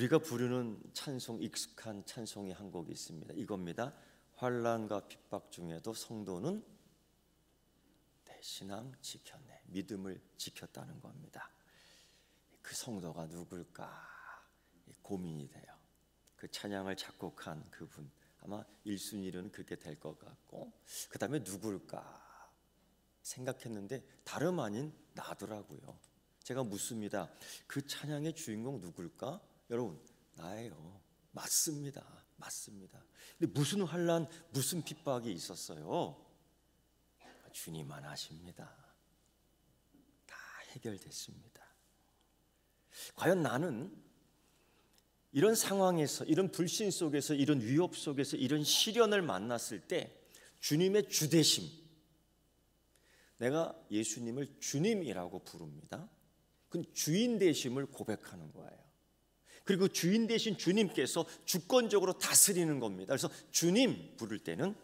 우리가 부르는 찬송, 익숙한 찬송이 한 곡이 있습니다. 이겁니다. 환난과 핍박 중에도 성도는 내 신앙 지켰네, 믿음을 지켰다는 겁니다. 그 성도가 누굴까 고민이 돼요. 그 찬양을 작곡한 그분, 아마 1순위로는 그렇게 될 것 같고, 그 다음에 누굴까 생각했는데 다름 아닌 나더라고요. 제가 묻습니다. 그 찬양의 주인공 누굴까? 여러분, 나예요. 맞습니다. 근데 무슨 환난, 무슨 핍박이 있었어요? 주님만 아십니다. 다 해결됐습니다. 과연 나는 이런 상황에서, 이런 불신 속에서, 이런 위협 속에서, 이런 시련을 만났을 때 주님의 주대심, 내가 예수님을 주님이라고 부릅니다. 그 주인 되심을 고백하는 거예요. 그리고 주인 되신 주님께서 주권적으로 다스리는 겁니다. 그래서 주님 부를 때는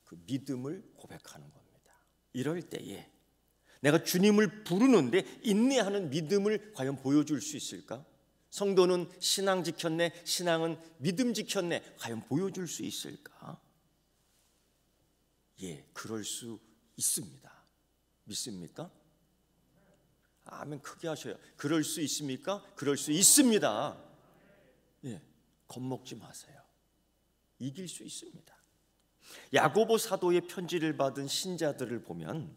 그 믿음을 고백하는 겁니다. 이럴 때에 내가 주님을 부르는데 인내하는 믿음을 과연 보여줄 수 있을까? 성도는 신앙 지켰네, 신앙은 믿음 지켰네, 과연 보여줄 수 있을까? 예, 그럴 수 있습니다. 믿습니까? 아멘 크게 하셔요. 그럴 수 있습니까? 그럴 수 있습니다. 예, 겁먹지 마세요. 이길 수 있습니다. 야고보 사도의 편지를 받은 신자들을 보면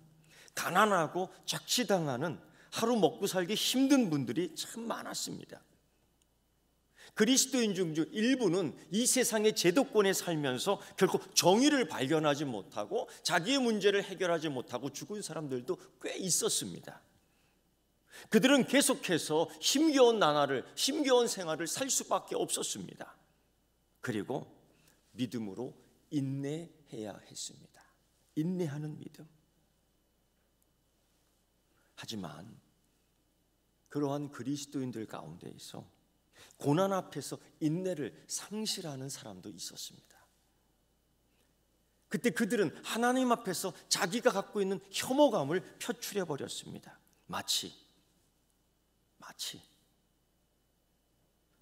가난하고 착취당하는, 하루 먹고 살기 힘든 분들이 참 많았습니다. 그리스도인 중 일부는 이 세상의 제도권에 살면서 결코 정의를 발견하지 못하고 자기의 문제를 해결하지 못하고 죽은 사람들도 꽤 있었습니다. 그들은 계속해서 힘겨운 나날을, 힘겨운 생활을 살 수밖에 없었습니다. 그리고 믿음으로 인내해야 했습니다. 인내하는 믿음. 하지만 그러한 그리스도인들 가운데에서 고난 앞에서 인내를 상실하는 사람도 있었습니다. 그때 그들은 하나님 앞에서 자기가 갖고 있는 혐오감을 표출해 버렸습니다. 마치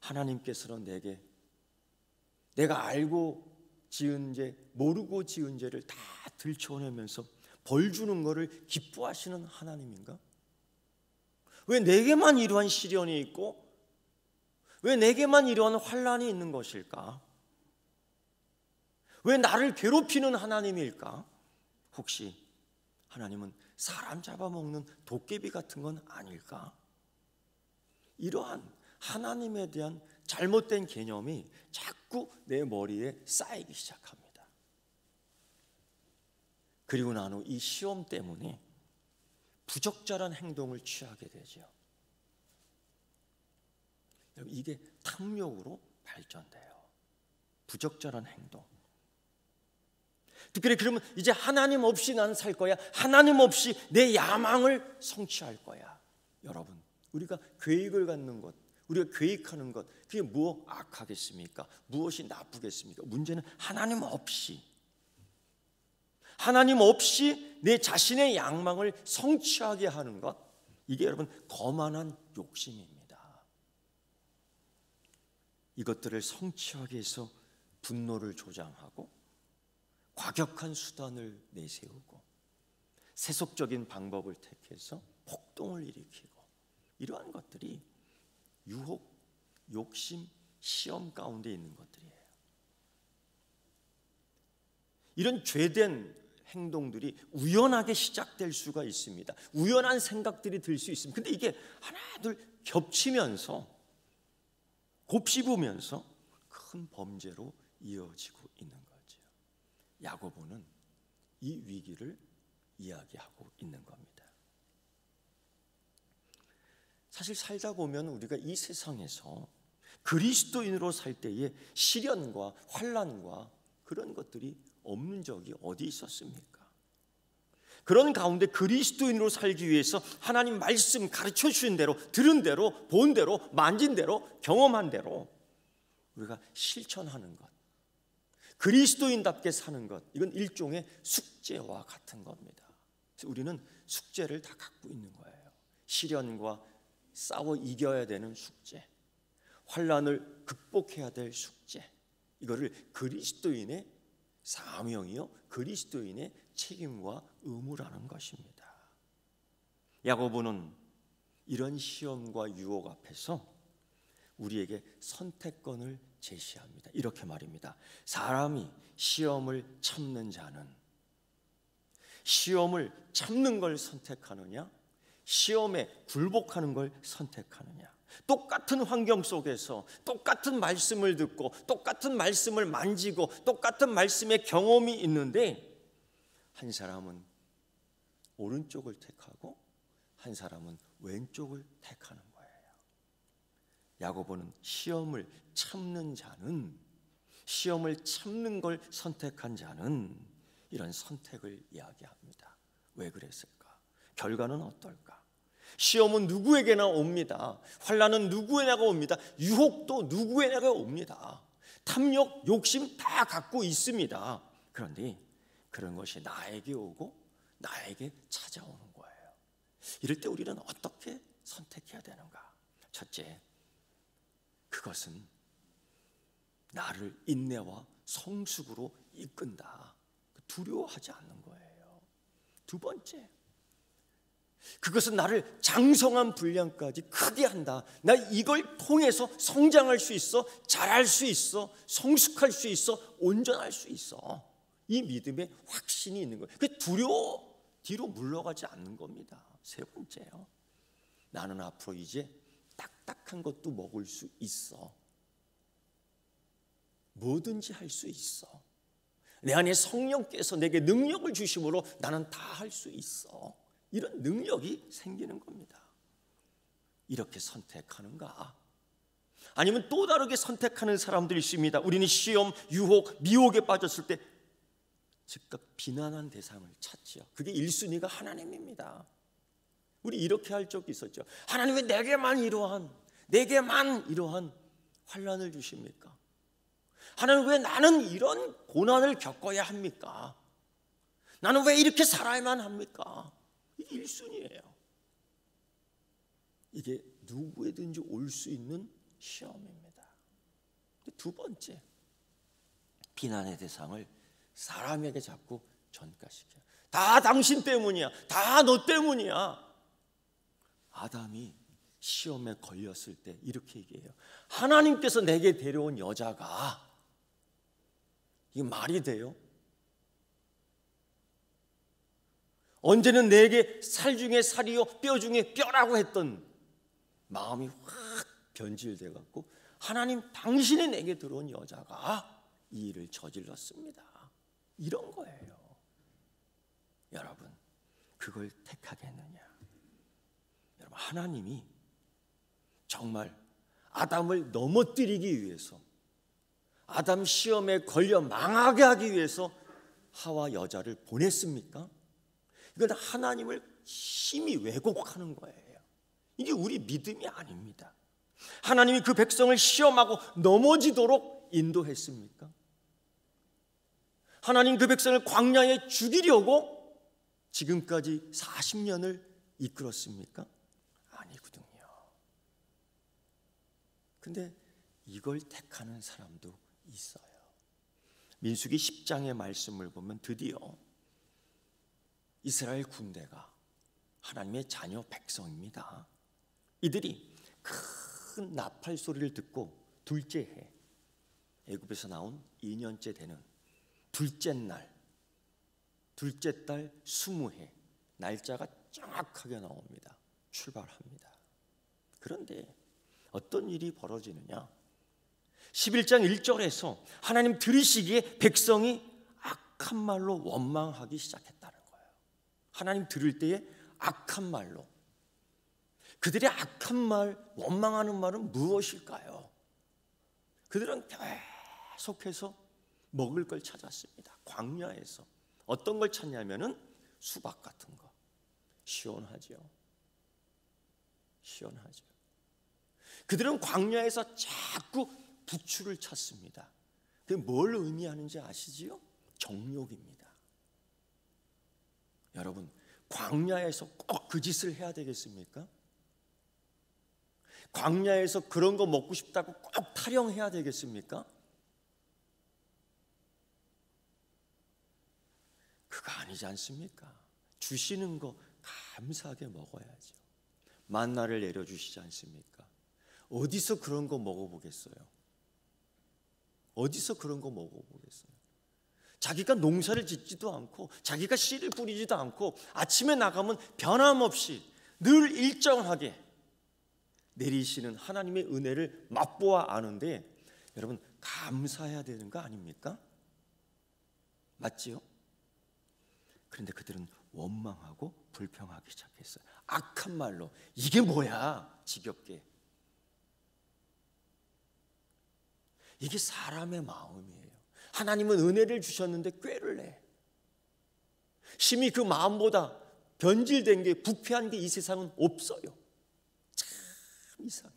하나님께서는 내가 알고 지은 죄, 모르고 지은 죄를 다 들춰내면서 벌 주는 것을 기뻐하시는 하나님인가? 왜 내게만 이러한 시련이 있고 왜 내게만 이러한 환난이 있는 것일까? 왜 나를 괴롭히는 하나님일까? 혹시 하나님은 사람 잡아먹는 도깨비 같은 건 아닐까? 이러한 하나님에 대한 잘못된 개념이 자꾸 내 머리에 쌓이기 시작합니다. 그리고 난 후 이 시험 때문에 부적절한 행동을 취하게 되죠. 이게 탐욕으로 발전돼요. 부적절한 행동. 특별히 그러면 이제 하나님 없이 난 살 거야. 하나님 없이 내 야망을 성취할 거야. 여러분, 우리가 계획을 갖는 것, 우리가 계획하는 것, 그게 무엇 악하겠습니까? 무엇이 나쁘겠습니까? 문제는 하나님 없이 내 자신의 야망을 성취하게 하는 것, 이게 여러분 거만한 욕심입니다. 이것들을 성취하기 위해서 분노를 조장하고 과격한 수단을 내세우고 세속적인 방법을 택해서 폭동을 일으키고, 이러한 것들이 유혹, 욕심, 시험 가운데 있는 것들이에요. 이런 죄된 행동들이 우연하게 시작될 수가 있습니다. 우연한 생각들이 들 수 있습니다. 근데 이게 하나 둘 겹치면서 곱씹으면서 큰 범죄로 이어지고 있는 거죠. 야고보는 이 위기를 이야기하고 있는 겁니다. 사실 살다 보면 우리가 이 세상에서 그리스도인으로 살 때의 시련과 환난과 그런 것들이 없는 적이 어디 있었습니까? 그런 가운데 그리스도인으로 살기 위해서 하나님 말씀 가르쳐 주신 대로, 들은 대로, 본 대로, 만진 대로, 경험한 대로 우리가 실천하는 것, 그리스도인답게 사는 것, 이건 일종의 숙제와 같은 겁니다. 그래서 우리는 숙제를 다 갖고 있는 거예요. 시련과 싸워 이겨야 되는 숙제, 환난을 극복해야 될 숙제, 이거를 그리스도인의 사명이요, 그리스도인의 책임과 의무라는 것입니다. 야고보는 이런 시험과 유혹 앞에서 우리에게 선택권을 제시합니다. 이렇게 말입니다. 사람이 시험을 참는 자는 시험을 참는 걸 선택하느냐, 시험에 굴복하는 걸 선택하느냐. 똑같은 환경 속에서 똑같은 말씀을 듣고 똑같은 말씀을 만지고 똑같은 말씀의 경험이 있는데 한 사람은 오른쪽을 택하고 한 사람은 왼쪽을 택하는 거예요. 야고보는 시험을 참는 자는, 시험을 참는 걸 선택한 자는 이런 선택을 이야기합니다. 왜 그랬을까? 결과는 어떨까? 시험은 누구에게나 옵니다. 환난은 누구에게나 옵니다. 유혹도 누구에게나 옵니다. 탐욕, 욕심 다 갖고 있습니다. 그런데 그런 것이 나에게 오고 나에게 찾아오는 거예요. 이럴 때 우리는 어떻게 선택해야 되는가? 첫째, 그것은 나를 인내와 성숙으로 이끈다. 두려워하지 않는 거예요. 두 번째, 그것은 나를 장성한 분량까지 크게 한다. 나 이걸 통해서 성장할 수 있어, 잘할 수 있어, 성숙할 수 있어, 온전할 수 있어. 이 믿음에 확신이 있는 거예요. 그 두려워 뒤로 물러가지 않는 겁니다. 세 번째요, 나는 앞으로 이제 딱딱한 것도 먹을 수 있어. 뭐든지 할 수 있어. 내 안에 성령께서 내게 능력을 주심으로 나는 다 할 수 있어. 이런 능력이 생기는 겁니다. 이렇게 선택하는가? 아니면 또 다르게 선택하는 사람들이 있습니다. 우리는 시험, 유혹, 미혹에 빠졌을 때 즉각 비난한 대상을 찾지요. 그게 1순위가 하나님입니다. 우리 이렇게 할 적이 있었죠. 하나님 왜 내게만 이러한 환난을 주십니까? 하나님 왜 나는 이런 고난을 겪어야 합니까? 나는 왜 이렇게 살아야만 합니까? 이게 1순위예요. 이게 누구에든지 올 수 있는 시험입니다. 두 번째, 비난의 대상을 사람에게 자꾸 전가시켜요. 다 당신 때문이야. 다 너 때문이야. 아담이 시험에 걸렸을 때 이렇게 얘기해요. 하나님께서 내게 데려온 여자가, 이게 말이 돼요? 언제는 내게 살 중에 살이요 뼈 중에 뼈라고 했던 마음이 확 변질돼 갖고 하나님 당신이 내게 들어온 여자가 이 일을 저질렀습니다. 이런 거예요. 여러분, 그걸 택하겠느냐? 여러분, 하나님이 정말 아담을 넘어뜨리기 위해서, 아담 시험에 걸려 망하게 하기 위해서 하와 여자를 보냈습니까? 이건 하나님을 심히 왜곡하는 거예요. 이게 우리 믿음이 아닙니다. 하나님이 그 백성을 시험하고 넘어지도록 인도했습니까? 하나님 그 백성을 광야에 죽이려고 지금까지 40년을 이끌었습니까? 아니거든요. 근데 이걸 택하는 사람도 있어요. 민수기 10장의 말씀을 보면 드디어 이스라엘 군대가 하나님의 자녀 백성입니다. 이들이 큰 나팔 소리를 듣고 둘째 해, 애굽에서 나온 2년째 되는 둘째 날, 둘째 달 20해 날짜가 정확하게 나옵니다. 출발합니다. 그런데 어떤 일이 벌어지느냐? 11장 1절에서 하나님 들으시기에 백성이 악한 말로 원망하기 시작했다는 거예요. 하나님 들을 때에 악한 말로. 그들의 악한 말, 원망하는 말은 무엇일까요? 그들은 계속해서 먹을 걸 찾았습니다. 광야에서 어떤 걸 찾냐면은 수박 같은 거. 시원하죠. 시원하죠. 그들은 광야에서 자꾸 부추를 찾습니다. 그게 뭘 의미하는지 아시지요? 정욕입니다. 여러분, 광야에서 꼭 그 짓을 해야 되겠습니까? 광야에서 그런 거 먹고 싶다고 꼭 타령해야 되겠습니까? 그거 아니지 않습니까? 주시는 거 감사하게 먹어야죠. 만나를 내려주시지 않습니까? 어디서 그런 거 먹어보겠어요? 어디서 그런 거 먹어보겠어요? 자기가 농사를 짓지도 않고 자기가 씨를 뿌리지도 않고 아침에 나가면 변함없이 늘 일정하게 내리시는 하나님의 은혜를 맛보아 아는데 여러분 감사해야 되는 거 아닙니까? 맞지요? 그런데 그들은 원망하고 불평하기 시작했어요. 악한 말로 이게 뭐야 지겹게. 이게 사람의 마음이에요. 하나님은 은혜를 주셨는데 꾀를 내. 심히 그 마음보다 변질된 게 부패한 게 이 세상은 없어요. 참 이상해.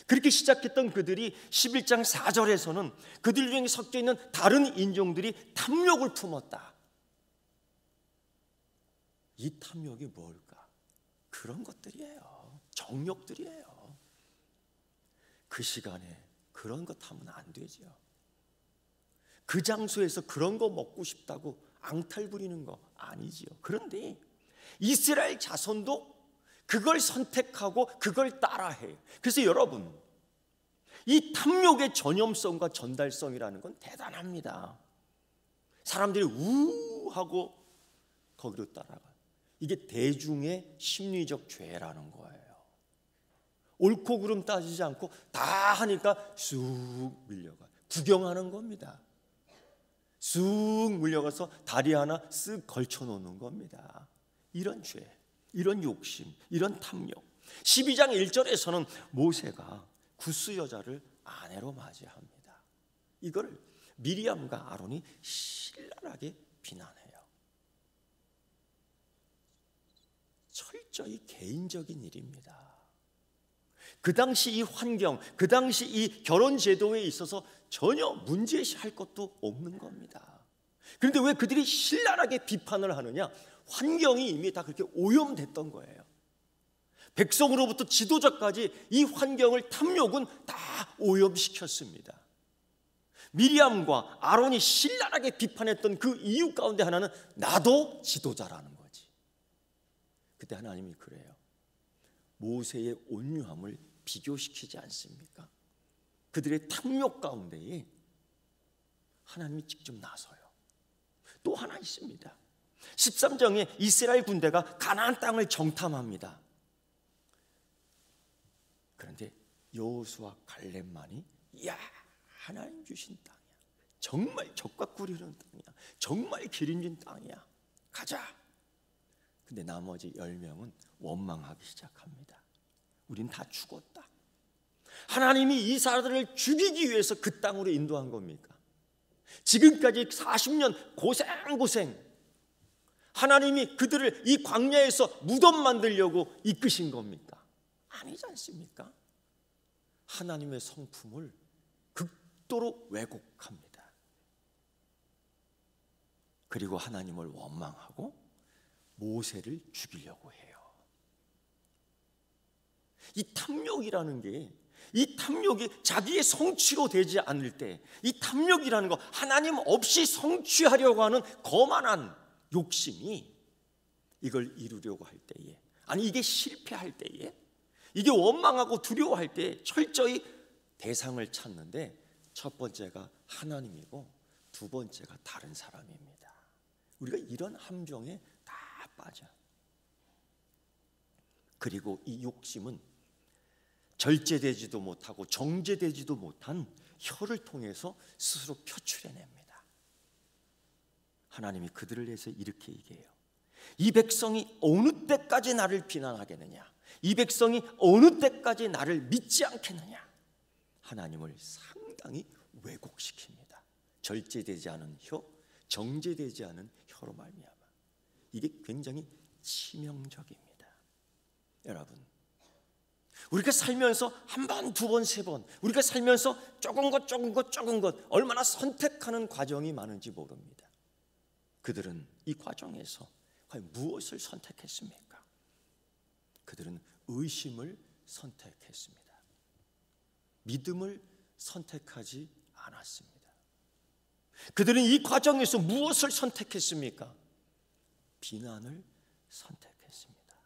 그렇게 시작했던 그들이 11장 4절에서는 그들 중에 섞여 있는 다른 인종들이 탐욕을 품었다. 이 탐욕이 뭘까? 그런 것들이에요. 정욕들이에요. 그 시간에 그런 것 하면 안 되죠. 그 장소에서 그런 거 먹고 싶다고 앙탈 부리는 거 아니지요. 그런데 이스라엘 자손도 그걸 선택하고 그걸 따라해요. 그래서 여러분, 이 탐욕의 전염성과 전달성이라는 건 대단합니다. 사람들이 우하고 거기로 따라가요. 이게 대중의 심리적 죄라는 거예요. 옳고 그름 따지지 않고 다 하니까 쑥 밀려가. 구경하는 겁니다. 쑥 밀려가서 다리 하나 쓱 걸쳐놓는 겁니다. 이런 죄, 이런 욕심, 이런 탐욕. 12장 1절에서는 모세가 구스 여자를 아내로 맞이합니다. 이걸 미리암과 아론이 신랄하게 비난해요. 철저히 개인적인 일입니다. 그 당시 이 환경, 그 당시 이 결혼 제도에 있어서 전혀 문제시할 것도 없는 겁니다. 그런데 왜 그들이 신랄하게 비판을 하느냐? 환경이 이미 다 그렇게 오염됐던 거예요. 백성으로부터 지도자까지 이 환경을 탐욕은 다 오염시켰습니다. 미리암과 아론이 신랄하게 비판했던 그 이유 가운데 하나는 나도 지도자라는 거지. 그때 하나님이 그래요. 모세의 온유함을 비교시키지 않습니까? 그들의 탐욕 가운데에 하나님이 직접 나서요. 또 하나 있습니다. 13장에 이스라엘 군대가 가나안 땅을 정탐합니다. 그런데 여호수아 갈렙만이 야 하나님 주신 땅이야. 정말 적과 꿀이 흐르는 땅이야. 정말 기름진 땅이야. 가자. 근데 나머지 10명은 원망하기 시작합니다. 우린 다 죽었다. 하나님이 이 사람들을 죽이기 위해서 그 땅으로 인도한 겁니까? 지금까지 40년 고생 하나님이 그들을 이 광야에서 무덤 만들려고 이끄신 겁니까? 아니지 않습니까? 하나님의 성품을 극도로 왜곡합니다. 그리고 하나님을 원망하고 모세를 죽이려고 해요. 이 탐욕이라는 게, 이 탐욕이 자기의 성취로 되지 않을 때, 이 탐욕이라는 거 하나님 없이 성취하려고 하는 거만한 욕심이 이걸 이루려고 할 때에, 아니 이게 실패할 때에, 이게 원망하고 두려워할 때 철저히 대상을 찾는데 첫 번째가 하나님이고 두 번째가 다른 사람입니다. 우리가 이런 함정에 다 빠져. 그리고 이 욕심은 절제되지도 못하고 정제되지도 못한 혀를 통해서 스스로 표출해냅니다. 하나님이 그들을 위해서 이렇게 얘기해요. 이 백성이 어느 때까지 나를 비난하겠느냐? 이 백성이 어느 때까지 나를 믿지 않겠느냐? 하나님을 상당히 왜곡시킵니다. 절제되지 않은 혀, 정제되지 않은 혀로 말미암아. 이게 굉장히 치명적입니다. 여러분, 우리가 살면서 한 번, 두 번, 세 번, 우리가 살면서 적은 것 얼마나 선택하는 과정이 많은지 모릅니다. 그들은 이 과정에서 과연 무엇을 선택했습니까? 그들은 의심을 선택했습니다. 믿음을 선택하지 않았습니다. 그들은 이 과정에서 무엇을 선택했습니까? 비난을 선택했습니다.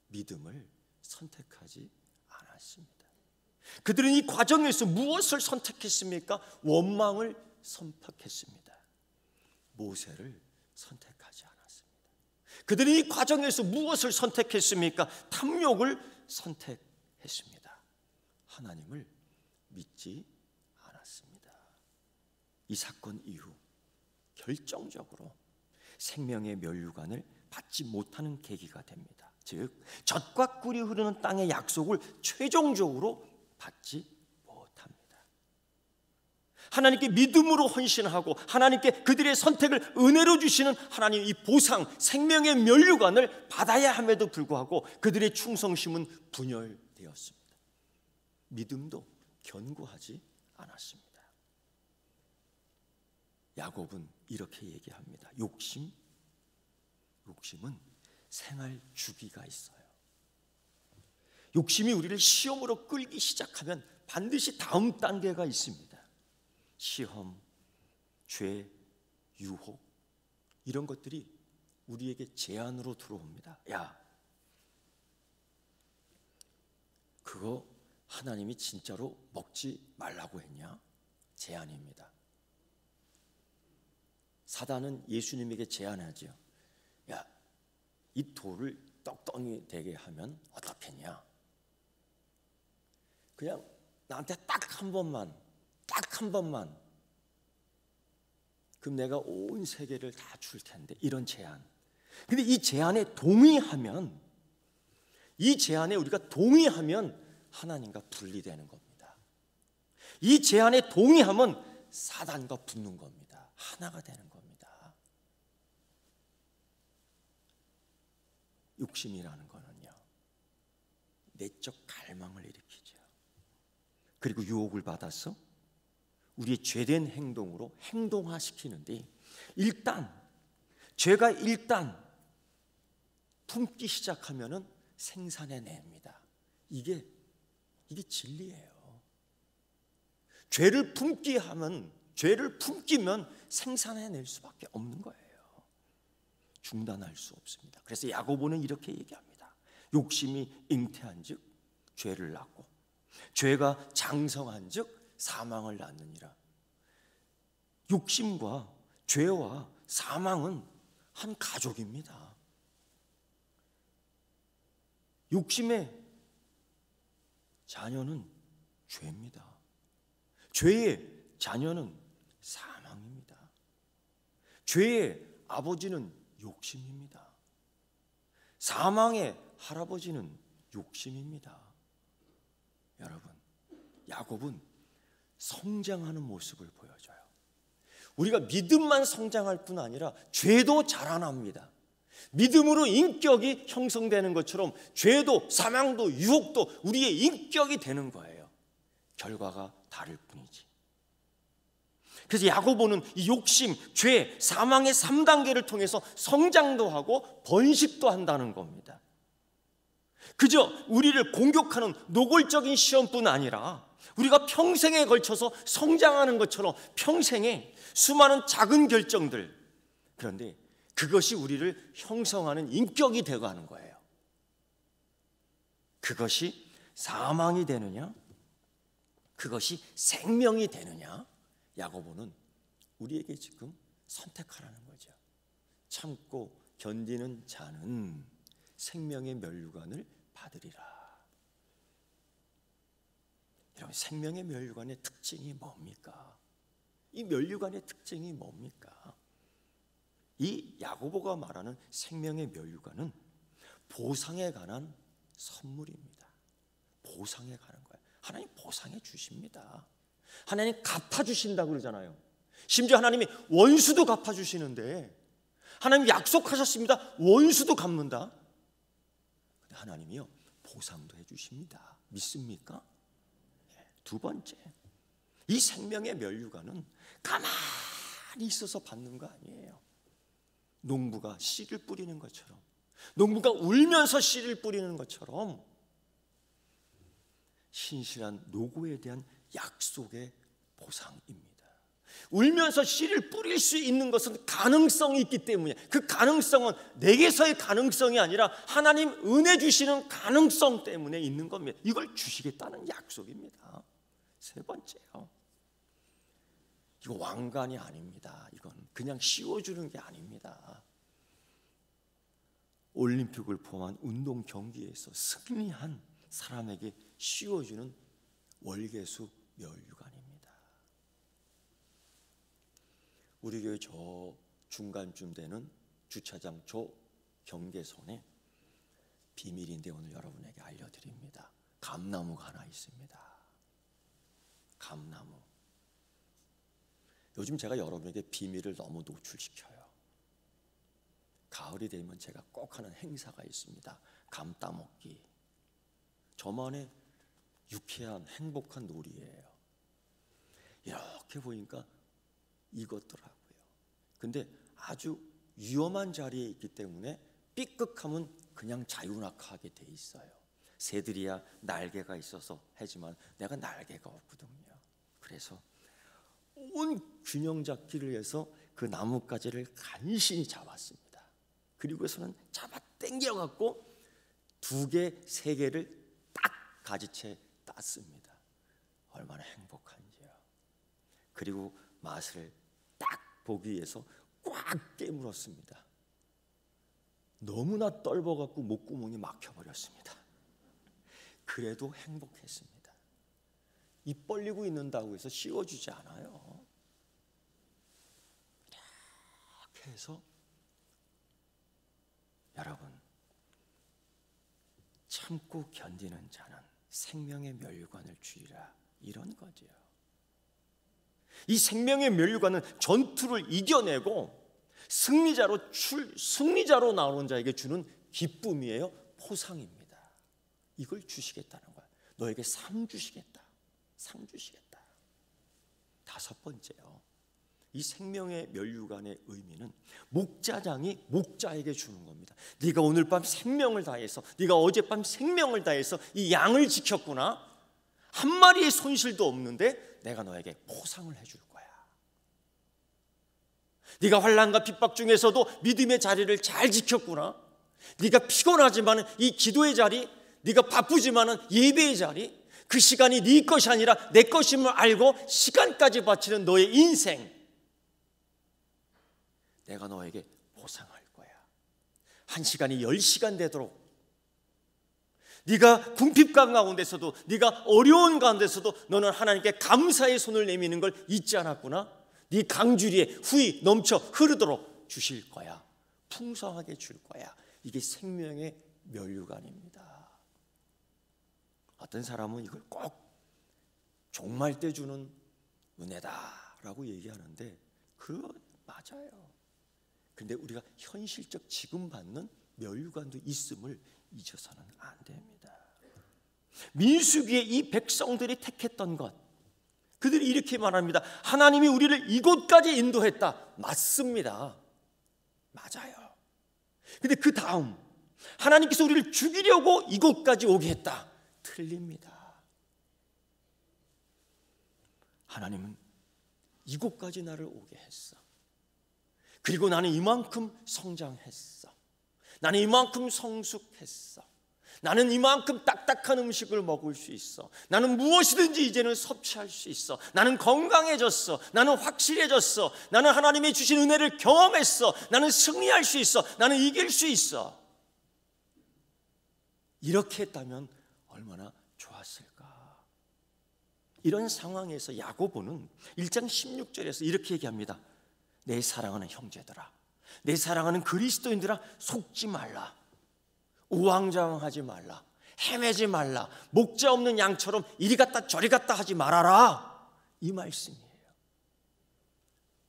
믿음을 선택하지 않았습니다. 그들은 이 과정에서 무엇을 선택했습니까? 원망을 선택했습니다. 모세를 선택하지 않았습니다. 그들은 이 과정에서 무엇을 선택했습니까? 탐욕을 선택했습니다. 하나님을 믿지 않았습니다. 이 사건 이후 결정적으로 생명의 면류관을 받지 못하는 계기가 됩니다. 즉 젖과 꿀이 흐르는 땅의 약속을 최종적으로 받지 못합니다. 하나님께 믿음으로 헌신하고 하나님께 그들의 선택을 은혜로 주시는 하나님 이 보상 생명의 면류관을 받아야 함에도 불구하고 그들의 충성심은 분열되었습니다. 믿음도 견고하지 않았습니다. 야곱은 이렇게 얘기합니다. 욕심은 생활 주기가 있어요. 욕심이 우리를 시험으로 끌기 시작하면 반드시 다음 단계가 있습니다. 시험, 죄, 유혹 이런 것들이 우리에게 제안으로 들어옵니다. 야, 그거 하나님이 진짜로 먹지 말라고 했냐? 제안입니다. 사단은 예수님에게 제안하죠. 야, 이 돌을 떡덩이 되게 하면 어떻겠냐? 그냥 나한테 딱 한 번만 그럼 내가 온 세계를 다 줄 텐데 이런 제안. 근데 이 제안에 우리가 동의하면 하나님과 분리되는 겁니다. 이 제안에 동의하면 사단과 붙는 겁니다. 하나가 되는 겁니다. 욕심이라는 거는요, 내적 갈망을 일으키죠. 그리고 유혹을 받아서 우리의 죄된 행동으로 행동화시키는데 죄가 품기 시작하면은 생산해냅니다. 이게 진리예요. 죄를 품기면 생산해낼 수밖에 없는 거예요. 중단할 수 없습니다. 그래서 야고보는 이렇게 얘기합니다. 욕심이 잉태한즉 죄를 낳고 죄가 장성한즉 사망을 낳느니라. 욕심과 죄와 사망은 한 가족입니다. 욕심의 자녀는 죄입니다. 죄의 자녀는 사망입니다. 죄의 아버지는 욕심입니다. 사망의 할아버지는 욕심입니다. 여러분, 야곱은 성장하는 모습을 보여줘요. 우리가 믿음만 성장할 뿐 아니라 죄도 자라납니다. 믿음으로 인격이 형성되는 것처럼 죄도 사망도 유혹도 우리의 인격이 되는 거예요. 결과가 다를 뿐이지. 그래서 야고보는 이 욕심, 죄, 사망의 3단계를 통해서 성장도 하고 번식도 한다는 겁니다. 그저 우리를 공격하는 노골적인 시험뿐 아니라 우리가 평생에 걸쳐서 성장하는 것처럼 평생에 수많은 작은 결정들, 그런데 그것이 우리를 형성하는 인격이 되어가는 거예요. 그것이 사망이 되느냐? 그것이 생명이 되느냐? 야고보는 우리에게 지금 선택하라는 거죠. 참고 견디는 자는 생명의 면류관을 받으리라. 여러분, 생명의 면류관의 특징이 뭡니까? 이 면류관의 특징이 뭡니까? 이 야고보가 말하는 생명의 면류관은 보상에 관한 선물입니다. 보상에 관한 거예요. 하나님 보상해 주십니다. 하나님 갚아주신다고 그러잖아요. 심지어 하나님이 원수도 갚아주시는데 하나님 약속하셨습니다. 원수도 갚는다. 근데 하나님이요, 보상도 해주십니다. 믿습니까? 두 번째, 이 생명의 면류관은 가만히 있어서 받는 거 아니에요. 농부가 씨를 뿌리는 것처럼, 농부가 울면서 씨를 뿌리는 것처럼 신실한 노고에 대한 약속의 보상입니다. 울면서 씨를 뿌릴 수 있는 것은 가능성이 있기 때문에, 그 가능성은 내게서의 가능성이 아니라 하나님 은혜 주시는 가능성 때문에 있는 겁니다. 이걸 주시겠다는 약속입니다. 세 번째요, 이거 왕관이 아닙니다. 이건 그냥 씌워주는 게 아닙니다. 올림픽을 포함한 운동 경기에서 승리한 사람에게 씌워주는 월계수 멸류관입니다. 우리 교회 저 중간쯤 되는 주차장 저 경계선에 비밀인데 오늘 여러분에게 알려드립니다. 감나무가 하나 있습니다. 감나무. 요즘 제가 여러분에게 비밀을 너무 노출시켜요. 가을이 되면 제가 꼭 하는 행사가 있습니다. 감 따먹기. 저만의 유쾌한 행복한 놀이예요. 이렇게 보니까 익었더라고요. 근데 아주 위험한 자리에 있기 때문에 삐끗하면 그냥 자유낙하하게 돼 있어요. 새들이야 날개가 있어서 하지만 내가 날개가 없거든요. 그래서 온 균형 잡기를 해서 그 나뭇가지를 간신히 잡았습니다. 그리고서는 잡아 당겨갖고 2개, 3개를 딱 가지채 땄습니다. 얼마나 행복한지요. 그리고 맛을 딱 보기 위해서 꽉 깨물었습니다. 너무나 떨버갖고 목구멍이 막혀버렸습니다. 그래도 행복했습니다. 입 벌리고 있는다고 해서 씌워주지 않아요. 이렇게 해서 여러분, 참고 견디는 자는 생명의 면류관을 주리라, 이런 거죠. 이 생명의 면류관은 전투를 이겨내고 승리자로 나오는 자에게 주는 기쁨이에요. 포상입니다. 이걸 주시겠다는 거야. 너에게 상 주시겠다. 상 주시겠다. 5번째요. 이 생명의 면류관의 의미는 목자장이 목자에게 주는 겁니다. 네가 오늘 밤 생명을 다해서, 네가 어젯밤 생명을 다해서 이 양을 지켰구나. 한 마리의 손실도 없는데 내가 너에게 포상을 해줄 거야. 네가 환난과 핍박 중에서도 믿음의 자리를 잘 지켰구나. 네가 피곤하지만 이 기도의 자리, 네가 바쁘지만 예배의 자리, 그 시간이 네 것이 아니라 내 것임을 알고 시간까지 바치는 너의 인생, 내가 너에게 보상할 거야. 1시간이 10시간 되도록, 네가 궁핍감 가운데서도, 네가 어려운 가운데서도 너는 하나님께 감사의 손을 내미는 걸 잊지 않았구나. 네 강주리에 후이 넘쳐 흐르도록 주실 거야. 풍성하게 줄 거야. 이게 생명의 면류관입니다. 어떤 사람은 이걸 꼭 종말 때 주는 은혜다라고 얘기하는데 그거 맞아요. 근데 우리가 현실적 지금 받는 면류관도 있음을 잊어서는 안 됩니다. 민수기에 이 백성들이 택했던 것, 그들이 이렇게 말합니다. 하나님이 우리를 이곳까지 인도했다. 맞습니다. 맞아요. 근데 그 다음 하나님께서 우리를 죽이려고 이곳까지 오게 했다. 틀립니다. 하나님은 이곳까지 나를 오게 했어. 그리고 나는 이만큼 성장했어. 나는 이만큼 성숙했어. 나는 이만큼 딱딱한 음식을 먹을 수 있어. 나는 무엇이든지 이제는 섭취할 수 있어. 나는 건강해졌어. 나는 확실해졌어. 나는 하나님이 주신 은혜를 경험했어. 나는 승리할 수 있어. 나는 이길 수 있어. 이렇게 했다면 얼마나 좋았을까. 이런 상황에서 야고보는 1장 16절에서 이렇게 얘기합니다. 내 사랑하는 형제들아, 내 사랑하는 그리스도인들아, 속지 말라. 우왕좌왕하지 말라. 헤매지 말라. 목자 없는 양처럼 이리 갔다 저리 갔다 하지 말아라. 이 말씀이에요.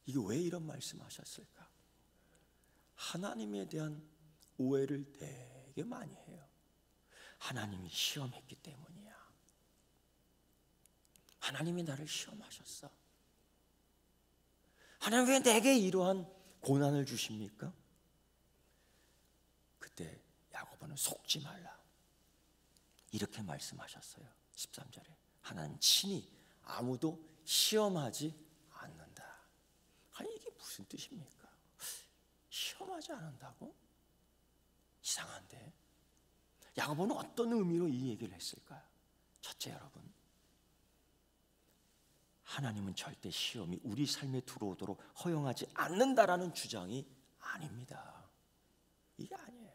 이게 왜 이런 말씀하셨을까? 하나님에 대한 오해를 되게 많이 해요. 하나님이 시험했기 때문이야. 하나님이 나를 시험하셨어. 하나님 왜 내게 이러한 고난을 주십니까? 그때 야고보는 속지 말라 이렇게 말씀하셨어요. 13절에 하나님 친히 아무도 시험하지 않는다. 아니 이게 무슨 뜻입니까? 시험하지 않는다고? 이상한데 야고보는 어떤 의미로 이 얘기를 했을까요? 첫째, 여러분, 하나님은 절대 시험이 우리 삶에 들어오도록 허용하지 않는다라는 주장이 아닙니다. 이게 아니에요.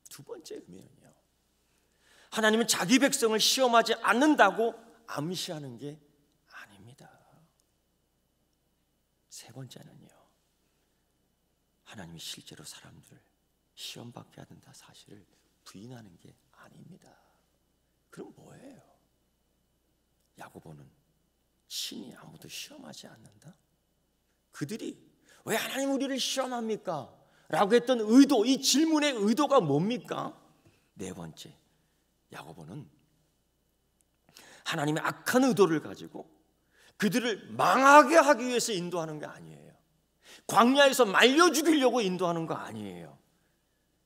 두 번째 의미는요, 하나님은 자기 백성을 시험하지 않는다고 암시하는 게 아닙니다. 세 번째는요, 하나님이 실제로 사람들을 시험받게 하는다 사실을 부인하는 게 아닙니다. 그럼 뭐예요? 야고보는 친히 아무도 시험하지 않는다? 그들이 왜 하나님 우리를 시험합니까? 라고 했던 의도, 이 질문의 의도가 뭡니까? 네 번째, 야고보는 하나님의 악한 의도를 가지고 그들을 망하게 하기 위해서 인도하는 게 아니에요. 광야에서 말려 죽이려고 인도하는 거 아니에요.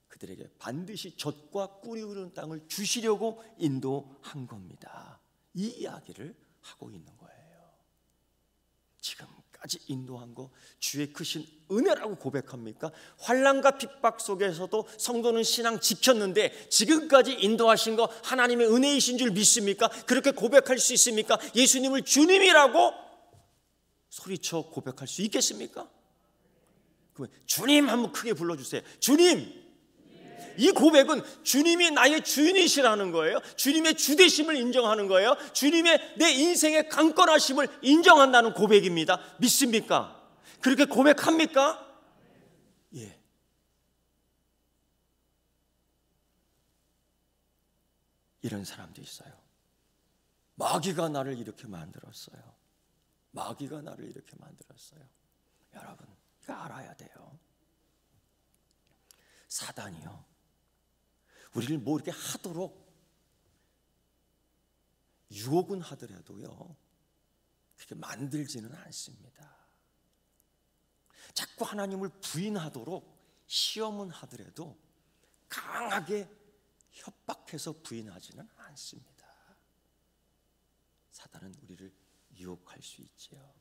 그들에게 반드시 젖과 꿀이 흐르는 땅을 주시려고 인도한 겁니다. 이 이야기를 하고 있는 거예요. 지금까지 인도한 거 주의 크신 은혜라고 고백합니까? 환난과 핍박 속에서도 성도는 신앙 지켰는데 지금까지 인도하신 거 하나님의 은혜이신 줄 믿습니까? 그렇게 고백할 수 있습니까? 예수님을 주님이라고 소리쳐 고백할 수 있겠습니까? 그러면 주님 한번 크게 불러주세요. 주님! 이 고백은 주님이 나의 주인이시라는 거예요. 주님의 주되심을 인정하는 거예요. 주님의 내 인생의 강권하심을 인정한다는 고백입니다. 믿습니까? 그렇게 고백합니까? 예. 이런 사람도 있어요. 마귀가 나를 이렇게 만들었어요. 마귀가 나를 이렇게 만들었어요. 여러분, 이거 알아야 돼요. 사단이요, 우리를 뭐 이렇게 하도록 유혹은 하더라도요, 그렇게 만들지는 않습니다. 자꾸 하나님을 부인하도록 시험은 하더라도 강하게 협박해서 부인하지는 않습니다. 사단은 우리를 유혹할 수 있지요.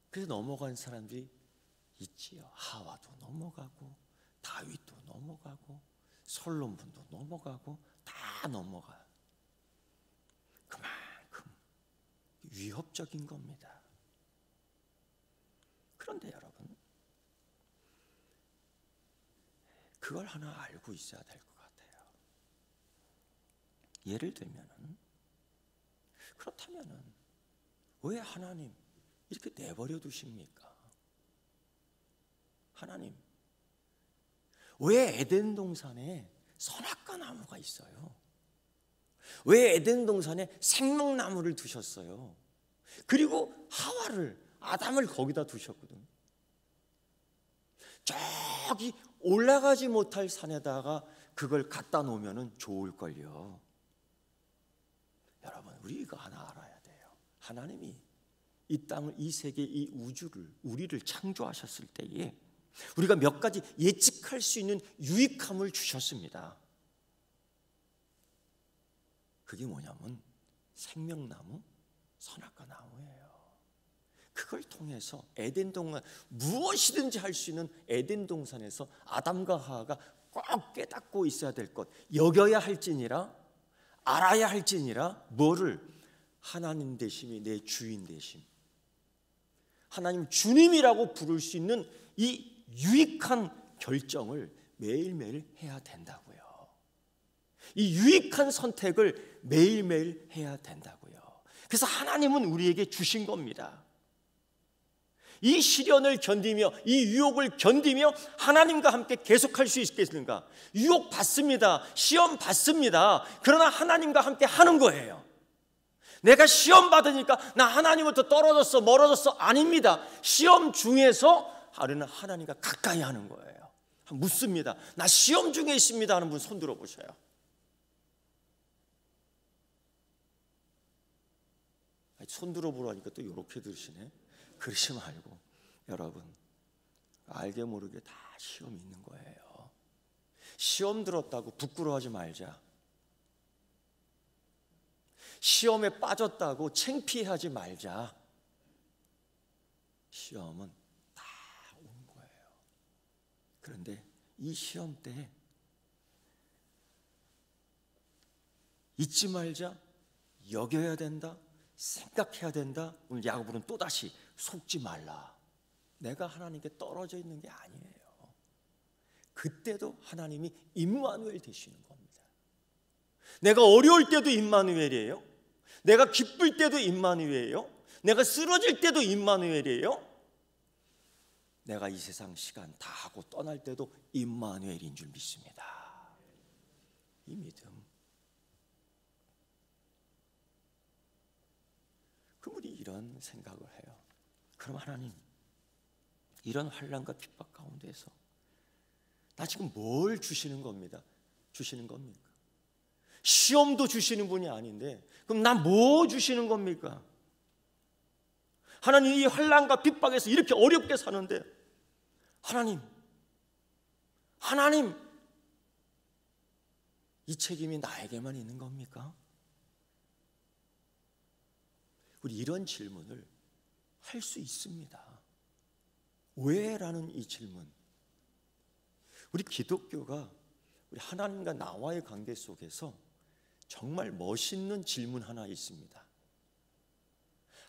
그래서 넘어간 사람들이 있지요. 하와도 넘어가고 다윗도 넘어가고 솔로몬도 넘어가고 다 넘어가요. 그만큼 위협적인 겁니다. 그런데 여러분, 그걸 하나 알고 있어야 될 것 같아요. 예를 들면은, 그렇다면은 왜 하나님 이렇게 내버려 두십니까? 하나님, 왜 에덴 동산에 선악과 나무가 있어요? 왜 에덴 동산에 생명나무를 두셨어요? 그리고 하와를, 아담을 거기다 두셨거든. 저기 올라가지 못할 산에다가 그걸 갖다 놓으면 좋을걸요. 여러분, 우리 이거 하나 알아야 돼요. 하나님이 이 땅을, 이 세계, 이 우주를, 우리를 창조하셨을 때에 우리가 몇 가지 예측할 수 있는 유익함을 주셨습니다. 그게 뭐냐면 생명나무, 선악과 나무예요. 그걸 통해서 에덴 동산, 무엇이든지 할 수 있는 에덴 동산에서 아담과 하와가 꼭 깨닫고 있어야 될 것, 여겨야 할지니라, 알아야 할지니라, 뭐를? 하나님 되심이 내 주인 되심, 하나님 주님이라고 부를 수 있는 이 유익한 결정을 매일매일 해야 된다고요. 이 유익한 선택을 매일매일 해야 된다고요. 그래서 하나님은 우리에게 주신 겁니다. 이 시련을 견디며 이 유혹을 견디며 하나님과 함께 계속할 수 있겠는가? 유혹 받습니다. 시험 받습니다. 그러나 하나님과 함께 하는 거예요. 내가 시험 받으니까 나 하나님부터 떨어졌어, 멀어졌어, 아닙니다. 시험 중에서 우리는 하나님과 가까이 하는 거예요. 묻습니다. 나 시험 중에 있습니다 하는 분 손 들어보셔요. 손 들어보라니까 또 이렇게 들으시네. 그러지 말고, 여러분, 알게 모르게 다 시험이 있는 거예요. 시험 들었다고 부끄러워하지 말자. 시험에 빠졌다고 창피하지 말자. 시험은 다 온 거예요. 그런데 이 시험 때 잊지 말자, 여겨야 된다, 생각해야 된다. 오늘 야고보는 또다시 속지 말라. 내가 하나님께 떨어져 있는 게 아니에요. 그때도 하나님이 임마누엘 되시는 겁니다. 내가 어려울 때도 임마누엘이에요. 내가 기쁠 때도 임마누엘이에요. 내가 쓰러질 때도 임마누엘이에요. 내가 이 세상 시간 다 하고 떠날 때도 임마누엘인 줄 믿습니다. 이 믿음. 그럼 우리 이런 생각을 해요. 그럼 하나님, 이런 환난과 핍박 가운데서 나 지금 뭘 주시는 겁니다. 주시는 겁니까? 시험도 주시는 분이 아닌데 그럼 나 뭐 주시는 겁니까? 하나님, 이 환난과 핍박에서 이렇게 어렵게 사는데 하나님, 이 책임이 나에게만 있는 겁니까? 우리 이런 질문을 할 수 있습니다. 왜? 라는 이 질문. 우리 기독교가 우리 하나님과 나와의 관계 속에서 정말 멋있는 질문 하나 있습니다.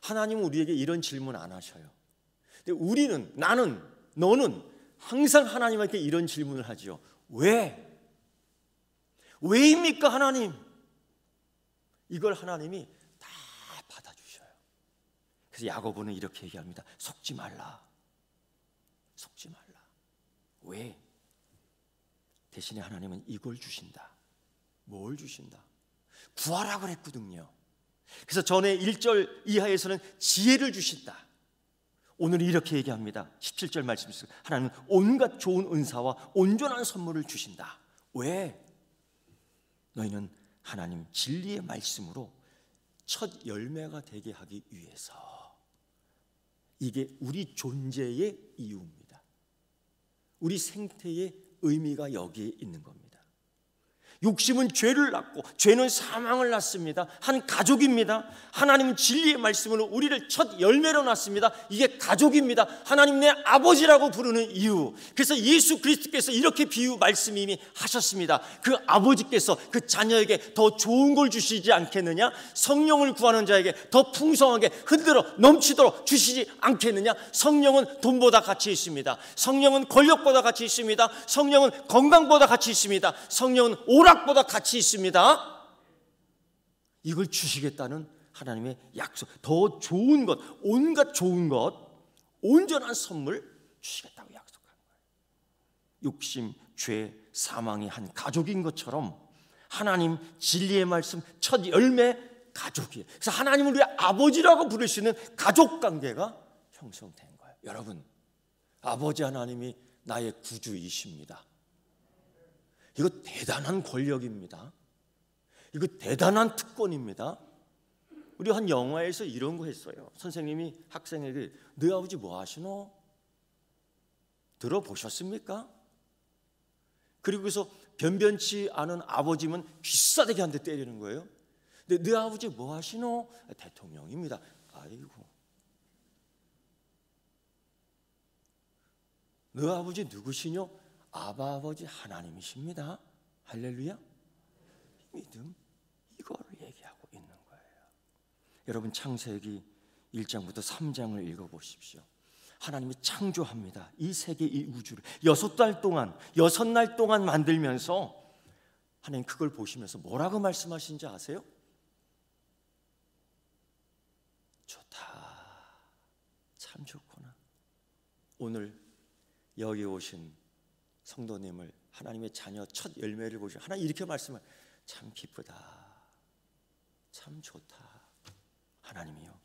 하나님은 우리에게 이런 질문 안 하셔요. 근데 우리는, 나는, 너는 항상 하나님한테 이런 질문을 하죠. 왜? 왜입니까, 하나님? 이걸 하나님이 다 받아주셔요. 그래서 야고보는 이렇게 얘기합니다. 속지 말라. 속지 말라. 왜? 대신에 하나님은 이걸 주신다. 뭘 주신다? 구하라 그랬거든요. 그래서 전에 1절 이하에서는 지혜를 주신다. 오늘 이렇게 얘기합니다. 17절 말씀 속에 하나님은 온갖 좋은 은사와 온전한 선물을 주신다. 왜? 너희는 하나님 진리의 말씀으로 첫 열매가 되게 하기 위해서. 이게 우리 존재의 이유입니다. 우리 생태의 의미가 여기에 있는 겁니다. 욕심은 죄를 낳고 죄는 사망을 낳습니다. 한 가족입니다. 하나님은 진리의 말씀으로 우리를 첫 열매로 낳습니다. 이게 가족입니다. 하나님 내 아버지라고 부르는 이유. 그래서 예수 그리스도께서 이렇게 비유 말씀 이미 하셨습니다. 그 아버지께서 그 자녀에게 더 좋은 걸 주시지 않겠느냐? 성령을 구하는 자에게 더 풍성하게 흔들어 넘치도록 주시지 않겠느냐? 성령은 돈보다 가치 있습니다. 성령은 권력보다 가치 있습니다. 성령은 건강보다 가치 있습니다. 성령은 오락보다 가치 있습니다. 이걸 주시겠다는 하나님의 약속, 더 좋은 것, 온갖 좋은 것, 온전한 선물 주시겠다고 약속한 거예요. 욕심, 죄, 사망이 한 가족인 것처럼 하나님 진리의 말씀 첫 열매 가족이에요. 그래서 하나님을 우리 아버지라고 부를 수 있는 가족 관계가 형성된 거예요. 여러분, 아버지 하나님이 나의 구주이십니다. 이거 대단한 권력입니다. 이거 대단한 특권입니다. 우리 한 영화에서 이런 거 했어요. 선생님이 학생에게 너희 아버지 뭐 하시노? 들어보셨습니까? 그리고 그래서 변변치 않은 아버지면 귀싸대기 한 대 때리는 거예요. 근데 너희 아버지 뭐 하시노? 대통령입니다. 아이고. 너희 아버지 누구시뇨? 아바 아버지 하나님이십니다. 할렐루야. 믿음, 이거를 얘기하고 있는 거예요. 여러분, 창세기 1장부터 3장을 읽어보십시오. 하나님이 창조합니다. 이 세계, 이 우주를 6날 동안 만들면서 하나님 그걸 보시면서 뭐라고 말씀하신지 아세요? 좋다, 참 좋구나. 오늘 여기 오신 성도님을, 하나님의 자녀 첫 열매를 보시고 하나님 이렇게 말씀을, 참 기쁘다, 참 좋다. 하나님이요,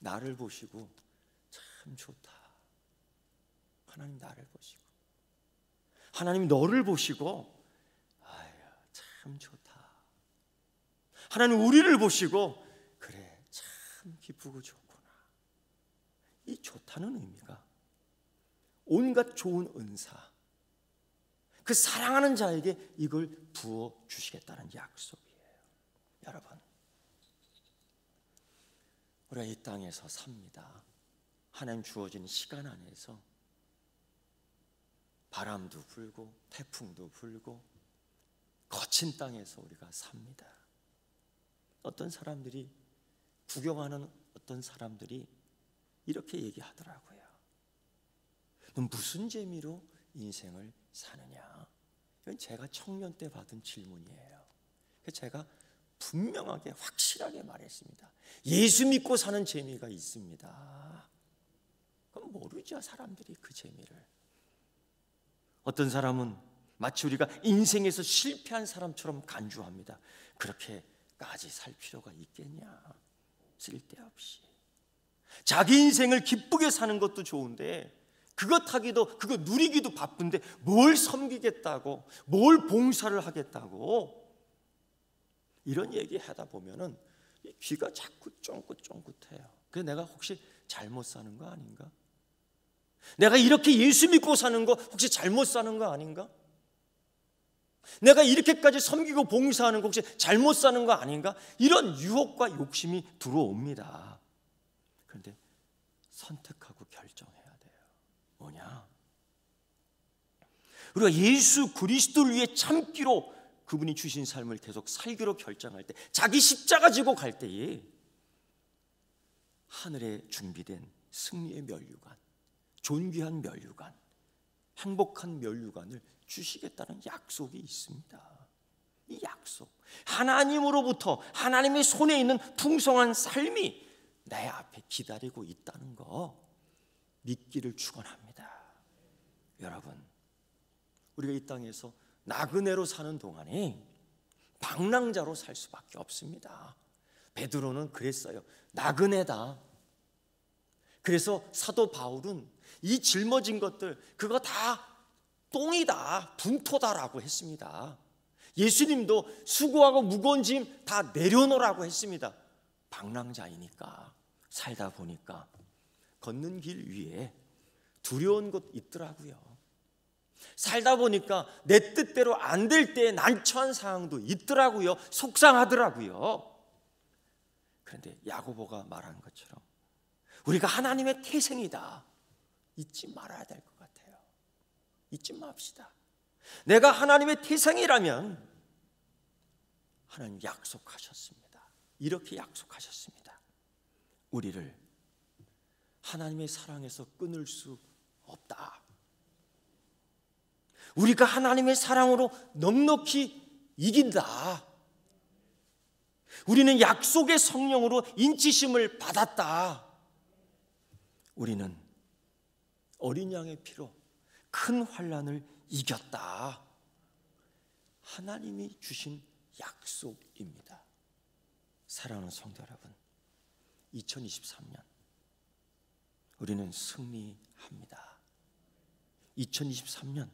나를 보시고 참 좋다. 하나님 나를 보시고, 하나님 너를 보시고 아유 참 좋다. 하나님 우리를 보시고 그래 참 기쁘고 좋구나. 이 좋다는 의미가 온갖 좋은 은사, 그 사랑하는 자에게 이걸 부어 주시겠다는 약속이에요. 여러분, 우리가 이 땅에서 삽니다. 하나님 주어진 시간 안에서 바람도 불고 태풍도 불고 거친 땅에서 우리가 삽니다. 어떤 사람들이, 구경하는 어떤 사람들이 이렇게 얘기하더라고요. 넌 무슨 재미로 인생을 사느냐? 이건 제가 청년 때 받은 질문이에요. 제가 분명하게 확실하게 말했습니다. 예수 믿고 사는 재미가 있습니다. 그럼 모르죠, 사람들이 그 재미를. 어떤 사람은 마치 우리가 인생에서 실패한 사람처럼 간주합니다. 그렇게까지 살 필요가 있겠냐? 쓸데없이. 자기 인생을 기쁘게 사는 것도 좋은데 그것 하기도, 그거 누리기도 바쁜데 뭘 섬기겠다고, 뭘 봉사를 하겠다고, 이런 얘기 하다 보면은 귀가 자꾸 쫑긋쫑긋해요. 그래서 내가 혹시 잘못 사는 거 아닌가? 내가 이렇게 예수 믿고 사는 거 혹시 잘못 사는 거 아닌가? 내가 이렇게까지 섬기고 봉사하는 거 혹시 잘못 사는 거 아닌가? 이런 유혹과 욕심이 들어옵니다. 그런데 선택하고 결정해야 돼요. 뭐냐? 우리가 예수 그리스도를 위해 참기로, 그분이 주신 삶을 계속 살기로 결정할 때, 자기 십자가 지고 갈 때에 하늘에 준비된 승리의 면류관, 존귀한 면류관, 행복한 면류관을 주시겠다는 약속이 있습니다. 이 약속, 하나님으로부터, 하나님의 손에 있는 풍성한 삶이 내 앞에 기다리고 있다는 거 믿기를 축원합니다. 여러분, 우리가 이 땅에서 나그네로 사는 동안에 방랑자로 살 수밖에 없습니다. 베드로는 그랬어요. 나그네다. 그래서 사도 바울은 이 짊어진 것들, 그거 다 똥이다, 분토다라고 했습니다. 예수님도 수고하고 무거운 짐 다 내려놓으라고 했습니다. 방랑자이니까, 살다 보니까 걷는 길 위에 두려운 곳 있더라고요. 살다 보니까 내 뜻대로 안 될 때 난처한 상황도 있더라고요. 속상하더라고요. 그런데 야고보가 말한 것처럼 우리가 하나님의 태생이다, 잊지 말아야 될 것 같아요. 잊지 맙시다. 내가 하나님의 태생이라면 하나님 약속하셨습니다. 이렇게 약속하셨습니다. 우리를 하나님의 사랑에서 끊을 수 없다. 우리가 하나님의 사랑으로 넉넉히 이긴다. 우리는 약속의 성령으로 인치심을 받았다. 우리는 어린 양의 피로 큰 환난을 이겼다. 하나님이 주신 약속입니다. 사랑하는 성도 여러분, 2023년 우리는 승리합니다. 2023년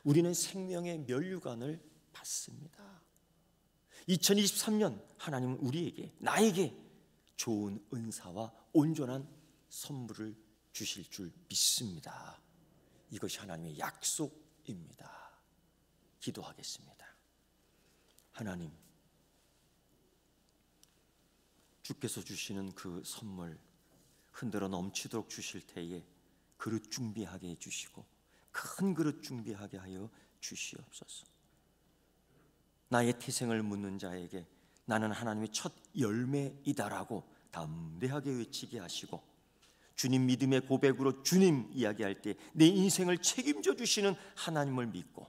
우리는 생명의 면류관을 받습니다. 2023년 하나님은 우리에게, 나에게 좋은 은사와 온전한 선물을 주실 줄 믿습니다. 이것이 하나님의 약속입니다. 기도하겠습니다. 하나님, 주께서 주시는 그 선물 흔들어 넘치도록 주실 때에 그릇 준비하게 해주시고 큰 그릇 준비하게 하여 주시옵소서. 나의 태생을 묻는 자에게 나는 하나님의 첫 열매이다라고 담대하게 외치게 하시고, 주님 믿음의 고백으로 주님 이야기할 때 내 인생을 책임져 주시는 하나님을 믿고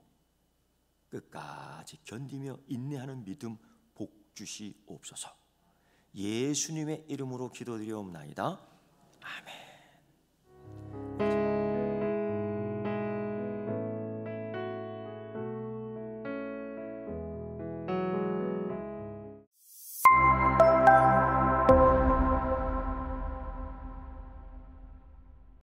끝까지 견디며 인내하는 믿음 복 주시옵소서. 예수님의 이름으로 기도드리옵나이다. 아멘.